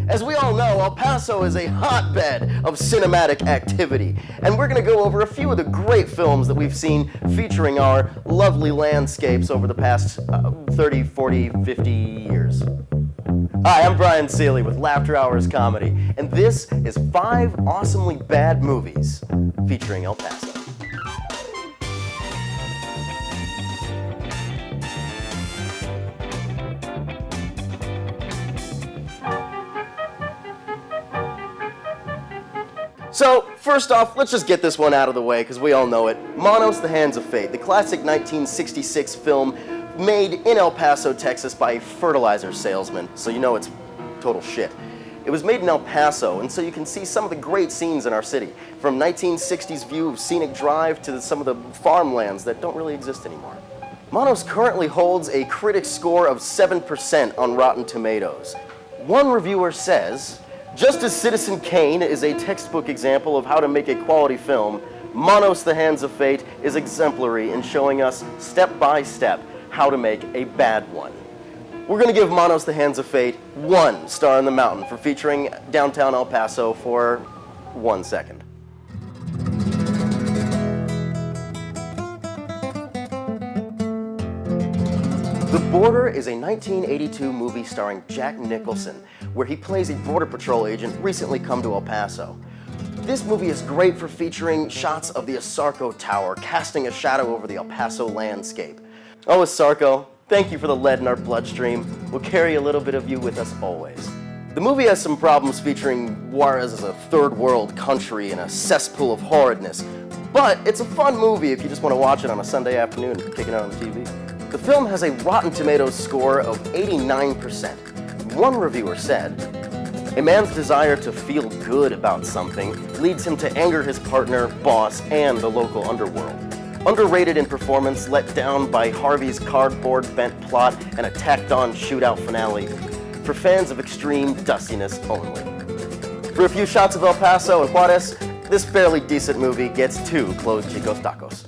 As we all know, El Paso is a hotbed of cinematic activity, and we're going to go over a few of the great films that we've seen featuring our lovely landscapes over the past 30, 40, 50 years. Hi, I'm Brian Seeley with LaughterHours Comedy, and this is 5 awesomely bad movies featuring El Paso. So, first off, let's just get this one out of the way because we all know it. Manos, The Hands of Fate, the classic 1966 film made in El Paso, Texas by a fertilizer salesman, so you know it's total shit. It was made in El Paso, and so you can see some of the great scenes in our city, from 1960s view of Scenic Drive to some of the farmlands that don't really exist anymore. Manos currently holds a critic score of 7% on Rotten Tomatoes. One reviewer says, "Just as Citizen Kane is a textbook example of how to make a quality film, Manos, The Hands of Fate is exemplary in showing us step by step how to make a bad one." We're going to give Manos, The Hands of Fate 1 star on the mountain for featuring downtown El Paso for 1 second. The Border is a 1982 movie starring Jack Nicholson, where he plays a Border Patrol agent recently come to El Paso. This movie is great for featuring shots of the Asarco Tower casting a shadow over the El Paso landscape. Oh, Asarco, thank you for the lead in our bloodstream. We'll carry a little bit of you with us always. The movie has some problems featuring Juarez as a third world country and a cesspool of horridness, but it's a fun movie if you just want to watch it on a Sunday afternoon and kick it out on the TV. The film has a Rotten Tomatoes score of 89%. One reviewer said, "A man's desire to feel good about something leads him to anger his partner, boss, and the local underworld. Underrated in performance, let down by Harvey's cardboard bent plot and a tacked-on shootout finale. For fans of extreme dustiness only." For a few shots of El Paso and Juarez, this fairly decent movie gets 2 closed Chicos Tacos.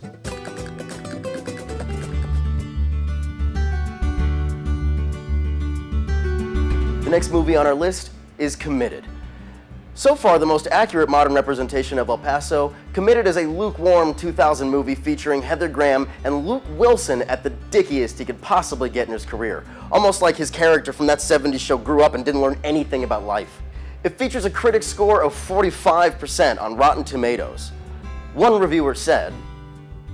The next movie on our list is Committed. So far, the most accurate modern representation of El Paso, Committed is a lukewarm 2000 movie featuring Heather Graham and Luke Wilson at the dickiest he could possibly get in his career. Almost like his character from that 70s show grew up and didn't learn anything about life. It features a critic score of 45% on Rotten Tomatoes. One reviewer said,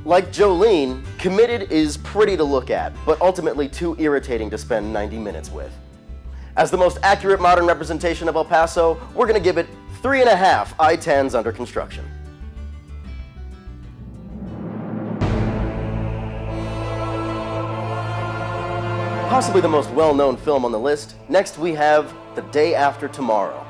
"Like Jolene, Committed is pretty to look at, but ultimately too irritating to spend 90 minutes with." As the most accurate modern representation of El Paso, we're going to give it 3.5 I-10s under construction. Possibly the most well-known film on the list, next we have The Day After Tomorrow.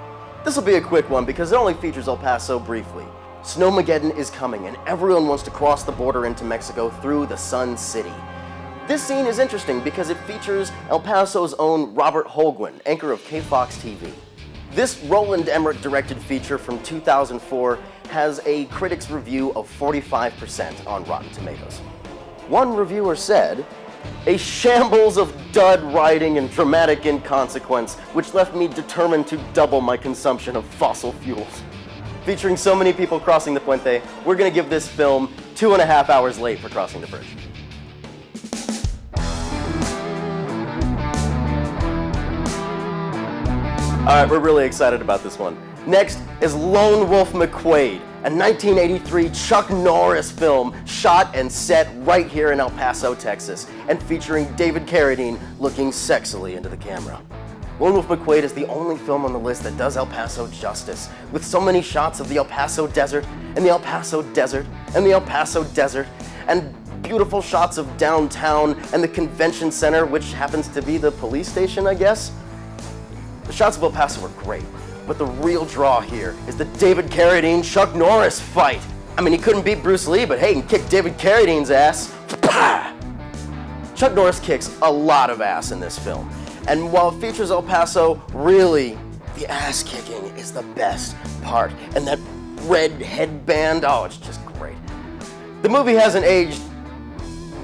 This will be a quick one because it only features El Paso briefly. Snowmageddon is coming and everyone wants to cross the border into Mexico through the Sun City. This scene is interesting because it features El Paso's own Robert Holguin, anchor of KFOX TV. This Roland Emmerich directed feature from 2004 has a critic's review of 45% on Rotten Tomatoes. One reviewer said, "A shambles of dud writing and dramatic inconsequence, which left me determined to double my consumption of fossil fuels." Featuring so many people crossing the Puente, we're going to give this film 2.5 hours late for crossing the bridge. Alright, we're really excited about this one. Next is Lone Wolf McQuade, a 1983 Chuck Norris film shot and set right here in El Paso, Texas, and featuring David Carradine looking sexily into the camera. Lone Wolf McQuade is the only film on the list that does El Paso justice, with so many shots of the El Paso desert, and the El Paso desert, and the El Paso desert, and beautiful shots of downtown and the convention center, which happens to be the police station, I guess. The shots of El Paso are great, but the real draw here is the David Carradine-Chuck Norris fight. I mean, he couldn't beat Bruce Lee, but hey, he can kick David Carradine's ass. Chuck Norris kicks a lot of ass in this film, and while it features El Paso, really, the ass kicking is the best part, and that red headband, oh, it's just great. The movie hasn't aged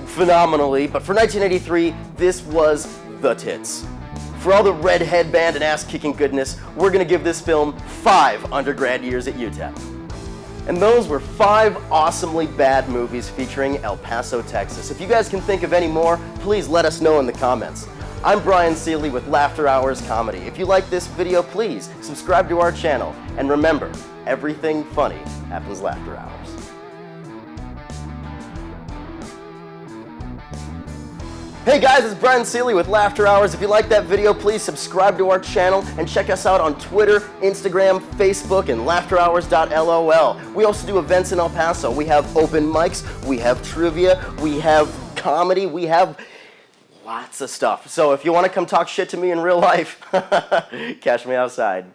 phenomenally, but for 1983, this was the tits. For all the red headband and ass-kicking goodness, we're going to give this film 5 undergrad years at UTEP. And those were 5 awesomely bad movies featuring El Paso, Texas. If you guys can think of any more, please let us know in the comments. I'm Brian Seeley with LaughterHours Comedy. If you like this video, please subscribe to our channel. And remember, everything funny happens Laughter Hours. Hey guys, it's Brian Seeley with LaughterHours. If you like that video, please subscribe to our channel and check us out on Twitter, Instagram, Facebook, and LaughterHours.lol. We also do events in El Paso. We have open mics, we have trivia, we have comedy, we have lots of stuff. So if you want to come talk shit to me in real life, catch me outside.